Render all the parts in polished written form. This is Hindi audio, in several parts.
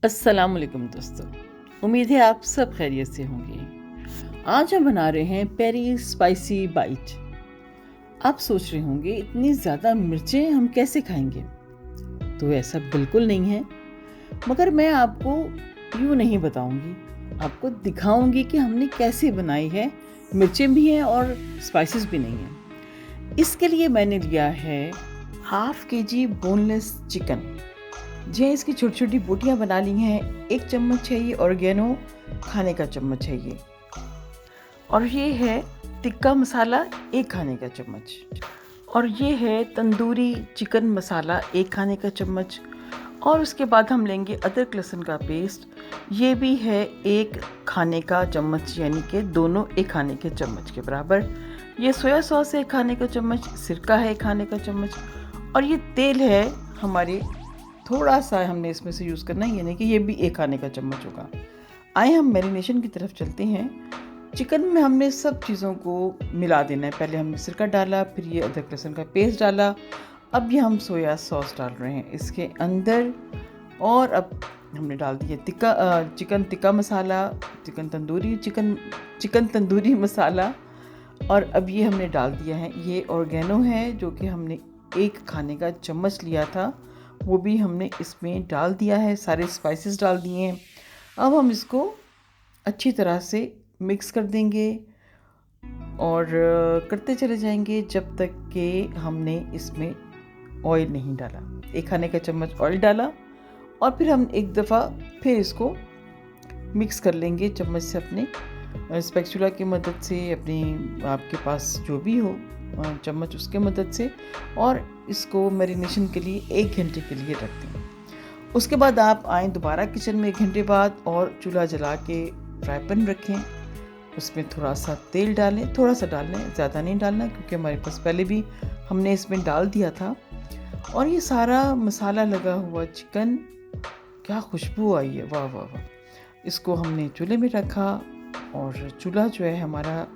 अस्सलाम वालेकुम दोस्तों। उम्मीद है आप सब खैरियत से होंगे। आज हम बना रहे हैं पेरी स्पाइसी बाइट। आप सोच रहे होंगे इतनी ज़्यादा मिर्चें हम कैसे खाएंगे? तो ऐसा बिल्कुल नहीं है, मगर मैं आपको यूँ नहीं बताऊंगी, आपको दिखाऊंगी कि हमने कैसे बनाई है। मिर्चें भी हैं और स्पाइसेस भी नहीं हैं। इसके लिए मैंने लिया है हाफ केजी बोनलेस चिकन। जी, इसकी छोटी छोटी बोटियाँ बना ली हैं। 1 चम्मच चाहिए ऑर्गेनो, खाने का चम्मच है ये। और ये है टिक्का मसाला, 1 खाने का चम्मच। और ये है तंदूरी चिकन मसाला, 1 खाने का चम्मच। और उसके बाद हम लेंगे अदरक लहसुन का पेस्ट, ये भी है 1 खाने का चम्मच, यानी कि दोनों 1 खाने के चम्मच के बराबर। ये सोया सॉस है 1 खाने का चम्मच, सिरका है 1 खाने का चम्मच। और ये तेल है हमारे, थोड़ा सा हमने इसमें से यूज़ करना है, यानी कि ये भी 1 खाने का चम्मच होगा। आए हम मैरिनेशन की तरफ चलते हैं। चिकन में हमने सब चीज़ों को मिला देना है। पहले हमने सिरका डाला, फिर ये अदरक लहसुन का पेस्ट डाला। अब ये हम सोया सॉस डाल रहे हैं इसके अंदर। और अब हमने डाल दिया चिकन टिक्का मसाला, चिकन तंदूरी मसाला। और अब ये हमने डाल दिया है, ये ऑर्गेनो है जो कि हमने 1 खाने का चम्मच लिया था, वो भी हमने इसमें डाल दिया है। सारे स्पाइसेस डाल दिए हैं। अब हम इसको अच्छी तरह से मिक्स कर देंगे और करते चले जाएंगे जब तक कि हमने इसमें ऑयल नहीं डाला। 1 खाने का चम्मच ऑयल डाला और फिर हम एक दफ़ा फिर इसको मिक्स कर लेंगे चम्मच से, अपने स्पैचुला की मदद से, अपनी आपके पास जो भी हो चम्मच उसके मदद से। और इसको मैरिनेशन के लिए 1 घंटे के लिए रख दें। उसके बाद आप आएँ दोबारा किचन में 1 घंटे बाद और चूल्हा जला के फ्राई पैन रखें। उसमें थोड़ा सा तेल डालें, थोड़ा सा डालना है, ज़्यादा नहीं डालना, क्योंकि हमारे पास पहले भी हमने इसमें डाल दिया था। और ये सारा मसाला लगा हुआ चिकन, क्या खुशबू आई है, वाह वाह वाह। इसको हमने चूल्हे में रखा और चूल्हा जो है हमारा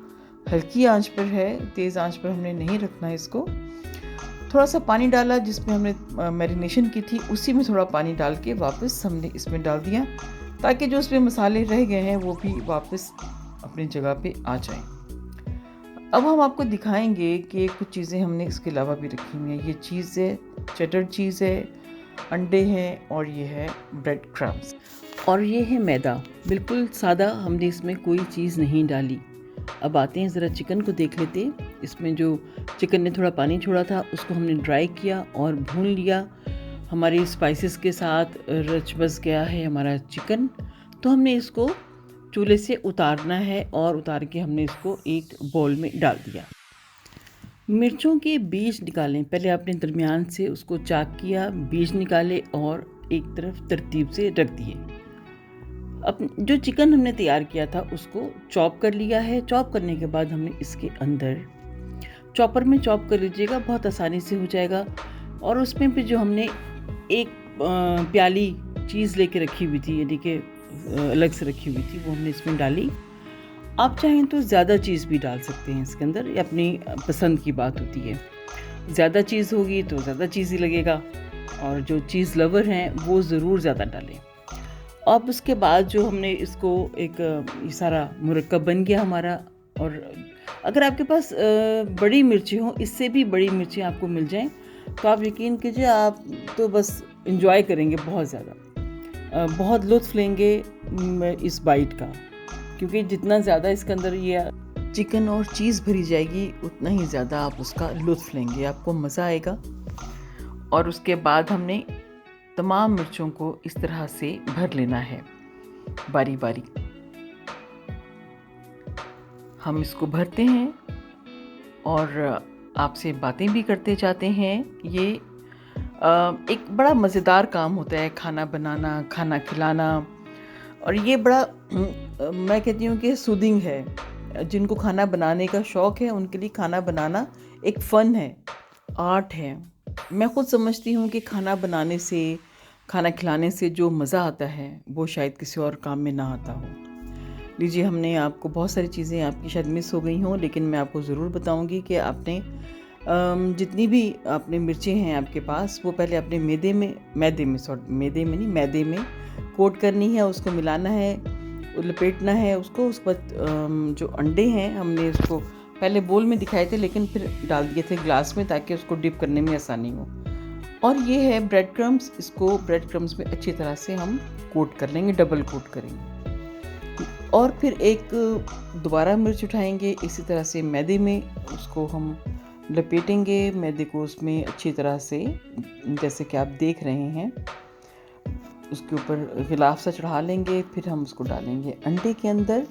हल्की आंच पर है, तेज़ आंच पर हमने नहीं रखना है इसको। थोड़ा सा पानी डाला जिसमें हमने मैरिनेशन की थी, उसी में थोड़ा पानी डाल के वापस हमने इसमें डाल दिया, ताकि जो उसमें मसाले रह गए हैं वो भी वापस अपनी जगह पे आ जाएं। अब हम आपको दिखाएंगे कि कुछ चीज़ें हमने इसके अलावा भी रखी हुई हैं। ये चीज़ है, चेडर चीज़ है, अंडे हैं, और ये है ब्रेड क्रम्स, और ये है मैदा। बिल्कुल सादा, हमने इसमें कोई चीज़ नहीं डाली। अब आते हैं ज़रा चिकन को देख लेते हैं। इसमें जो चिकन ने थोड़ा पानी छोड़ा था उसको हमने ड्राई किया और भून लिया। हमारी स्पाइसेस के साथ रच बस गया है हमारा चिकन। तो हमने इसको चूल्हे से उतारना है और उतार के हमने इसको एक बाउल में डाल दिया। मिर्चों के बीज निकालें, पहले आपने दरमियान से उसको चाक किया, बीज निकाले और एक तरफ तरतीब से रख दिए। अब जो चिकन हमने तैयार किया था उसको चॉप कर लिया है। चॉप करने के बाद हमने इसके अंदर चॉपर में चॉप कर लीजिएगा, बहुत आसानी से हो जाएगा। और उसमें भी जो हमने एक प्याली चीज़ लेके रखी हुई थी, यानी कि अलग से रखी हुई थी, वो हमने इसमें डाली। आप चाहें तो ज़्यादा चीज़ भी डाल सकते हैं इसके अंदर, ये अपनी पसंद की बात होती है। ज़्यादा चीज़ होगी तो ज़्यादा चीज़ ही लगेगा, और जो चीज़ लवर हैं वो ज़रूर ज़्यादा डालें। अब उसके बाद जो हमने इसको ये सारा मुरक्कब बन गया हमारा। और अगर आपके पास बड़ी मिर्ची हो, इससे भी बड़ी मिर्ची आपको मिल जाएं, तो आप यकीन कीजिए आप तो बस इंजॉय करेंगे बहुत ज़्यादा, बहुत लुत्फ़ लेंगे इस बाइट का, क्योंकि जितना ज़्यादा इसके अंदर ये चिकन और चीज़ भरी जाएगी उतना ही ज़्यादा आप उसका लुत्फ़ लेंगे, आपको मज़ा आएगा। और उसके बाद हमने तमाम मिर्चों को इस तरह से भर लेना है बारी बारी। हम इसको भरते हैं और आपसे बातें भी करते जाते हैं। ये एक बड़ा मज़ेदार काम होता है, खाना बनाना, खाना खिलाना। और ये बड़ा मैं कहती हूँ कि सूदिंग है। जिनको खाना बनाने का शौक़ है उनके लिए खाना बनाना एक फ़न है, आर्ट है। मैं ख़ुद समझती हूँ कि खाना बनाने से, खाना खिलाने से जो मज़ा आता है वो शायद किसी और काम में ना आता हो। लीजिए, हमने आपको बहुत सारी चीज़ें आपकी शायद मिस हो गई हों, लेकिन मैं आपको ज़रूर बताऊंगी कि आपने जितनी भी आपने मिर्चें हैं आपके पास, वो पहले अपने मैदे में कोट करनी है, उसको मिलाना है, लपेटना है उसको। उस पर जो अंडे हैं हमने उसको पहले बोल में दिखाए थे, लेकिन फिर डाल दिए थे ग्लास में ताकि उसको डिप करने में आसानी हो। और ये है ब्रेड क्रम्स, इसको ब्रेड क्रम्स में अच्छी तरह से हम कोट कर लेंगे, डबल कोट करेंगे। और फिर एक दोबारा मिर्च उठाएंगे, इसी तरह से मैदे में उसको हम लपेटेंगे, मैदे को उसमें अच्छी तरह से, जैसे कि आप देख रहे हैं, उसके ऊपर गिलाफ सा चढ़ा लेंगे। फिर हम उसको डालेंगे अंडे के अंदर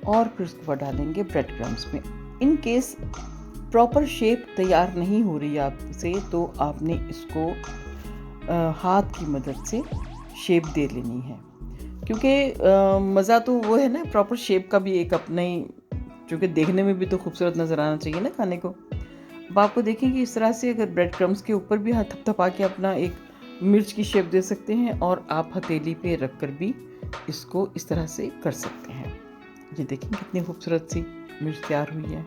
और फिर उसके बाद डालेंगे ब्रेड क्रम्स में। इन केस प्रॉपर शेप तैयार नहीं हो रही आपसे तो आपने इसको हाथ की मदद से शेप दे लेनी है, क्योंकि मज़ा तो वो है ना, प्रॉपर शेप का भी एक अपना ही, क्योंकि देखने में भी तो खूबसूरत नज़र आना चाहिए ना खाने को। अब आपको देखेंगे इस तरह से, अगर ब्रेड क्रम्स के ऊपर भी हाथ थपथपा के अपना एक मिर्च की शेप दे सकते हैं, और आप हथेली पे रख कर भी इसको इस तरह से कर सकते हैं। ये देखें कितनी खूबसूरत सी मिर्च तैयार हुई है।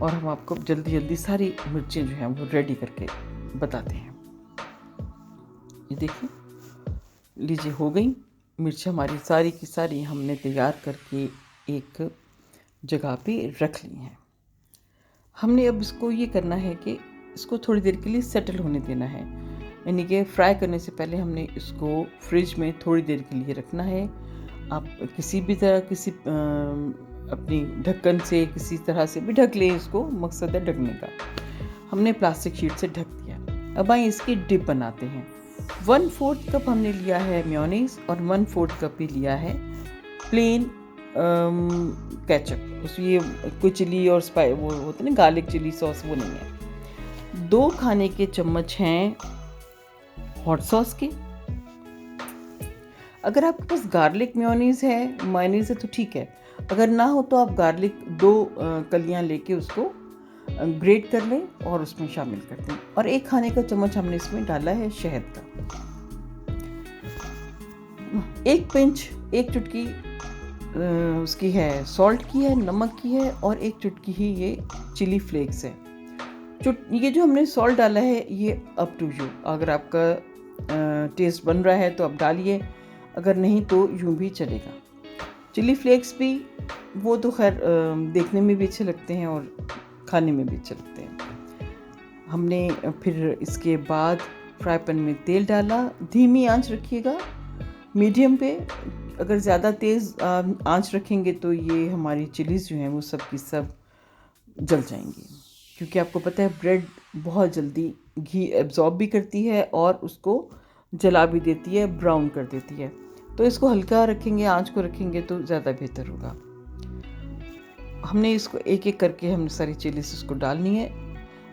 और हम आपको जल्दी जल्दी सारी मिर्चें जो हैं वो रेडी करके बताते हैं। ये देखिए, लीजिए हो गई मिर्च हमारी सारी की सारी, हमने तैयार करके एक जगह पे रख ली हैं। हमने अब इसको ये करना है कि इसको थोड़ी देर के लिए सेटल होने देना है, यानी कि फ्राई करने से पहले हमने इसको फ्रिज में थोड़ी देर के लिए रखना है। आप किसी भी तरह अपनी ढक्कन से किसी तरह से भी ढक लें इसको, मकसद है ढकने का। हमने प्लास्टिक शीट से ढक दिया। अब आइए इसकी डिप बनाते हैं। 1/4 कप हमने लिया है मेयोनीज और 1/4 कप ही लिया है प्लेन केचप। उस ये कोई चिली और वो होते हैं ना, गार्लिक चिली सॉस, वो नहीं है। 2 खाने के चम्मच हैं हॉट सॉस के। अगर आपके पास गार्लिक मेयोनीज है तो ठीक है, अगर ना हो तो आप गार्लिक 2 कलियां लेके उसको ग्रेट कर लें और उसमें शामिल कर दें। और 1 खाने का चम्मच हमने इसमें डाला है शहद का। 1 पिंच, 1 चुटकी उसकी है सॉल्ट की है, नमक की है, और 1 चुटकी ही ये चिली फ्लेक्स है। ये जो हमने सॉल्ट डाला है ये अप टू यू, अगर आपका टेस्ट बन रहा है तो आप डालिए, अगर नहीं तो यूँ भी चलेगा। चिली फ्लेक्स भी वो तो खैर देखने में भी अच्छे लगते हैं और खाने में भी अच्छे लगते हैं। हमने फिर इसके बाद फ्राई पैन में तेल डाला, धीमी आंच रखिएगा, मीडियम पे। अगर ज़्यादा तेज़ आंच रखेंगे तो ये हमारी चिलीज़ जो हैं वो सब की सब जल जाएंगी, क्योंकि आपको पता है ब्रेड बहुत जल्दी घी एब्जॉर्ब भी करती है और उसको जला भी देती है, ब्राउन कर देती है। तो इसको हल्का रखेंगे, आंच को रखेंगे तो ज़्यादा बेहतर होगा। हमने इसको एक एक करके हमने सारी चिलीज़ इसको डालनी है।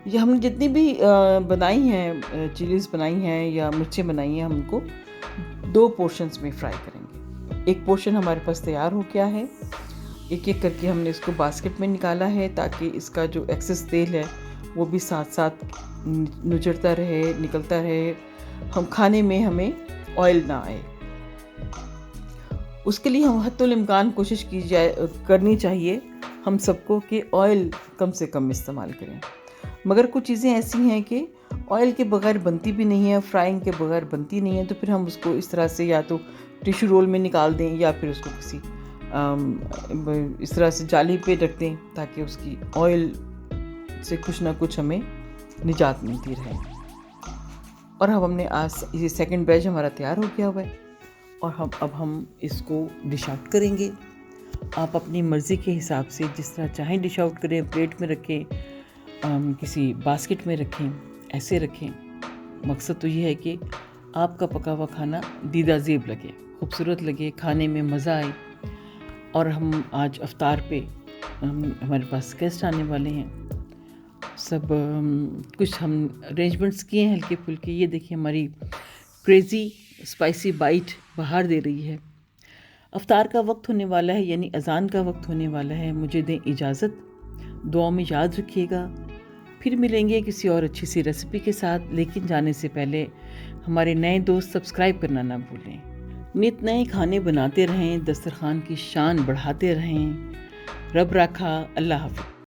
ये हमने जितनी भी बनाई हैं, चिलीज़ बनाई हैं या मिर्चें बनाई हैं, हम उनको 2 पोर्शंस में फ्राई करेंगे। एक पोर्शन हमारे पास तैयार हो गया है। एक एक करके हमने इसको बास्केट में निकाला है ताकि इसका जो एक्सेस तेल है वो भी साथ साथ नुचड़ता रहे, निकलता रहे, हम खाने में हमें ऑयल ना आए। उसके लिए हम हत्तुल इम्कान कोशिश करनी चाहिए हम सबको कि ऑयल कम से कम इस्तेमाल करें। मगर कुछ चीज़ें ऐसी हैं कि ऑयल के बगैर बनती भी नहीं है, फ्राइंग के बगैर बनती नहीं है, तो फिर हम उसको इस तरह से या तो टिश्यू रोल में निकाल दें या फिर उसको किसी इस तरह से जाली पे रख दें ताकि उसकी ऑयल से कुछ ना कुछ हमें निजात मिलती रहे। और हमने आज ये सेकंड बैच हमारा तैयार हो गया हुआ है और अब हम इसको डिश आउट करेंगे। आप अपनी मर्ज़ी के हिसाब से जिस तरह चाहें डिश आउट करें, प्लेट में रखें, किसी बास्केट में रखें, ऐसे रखें। मकसद तो ये है कि आपका पका हुआ खाना दीदा ज़ेब लगे, खूबसूरत लगे, खाने में मज़ा आए। और हम आज अफ्तार पे हमारे पास गेस्ट आने वाले हैं, सब कुछ हम अरेंजमेंट्स किए हैं हल्के फुल्के। ये देखिए हमारी क्रेज़ी स्पाइसी बाइट बाहर दे रही है। अफ्तार का वक्त होने वाला है, यानी अज़ान का वक्त होने वाला है। मुझे दें इजाज़त, दुआ में याद रखिएगा। फिर मिलेंगे किसी और अच्छी सी रेसिपी के साथ, लेकिन जाने से पहले हमारे नए दोस्त सब्सक्राइब करना ना भूलें। नित नए खाने बनाते रहें, दस्तरखान की शान बढ़ाते रहें। रब राखा, अल्लाह हाफ़िज़।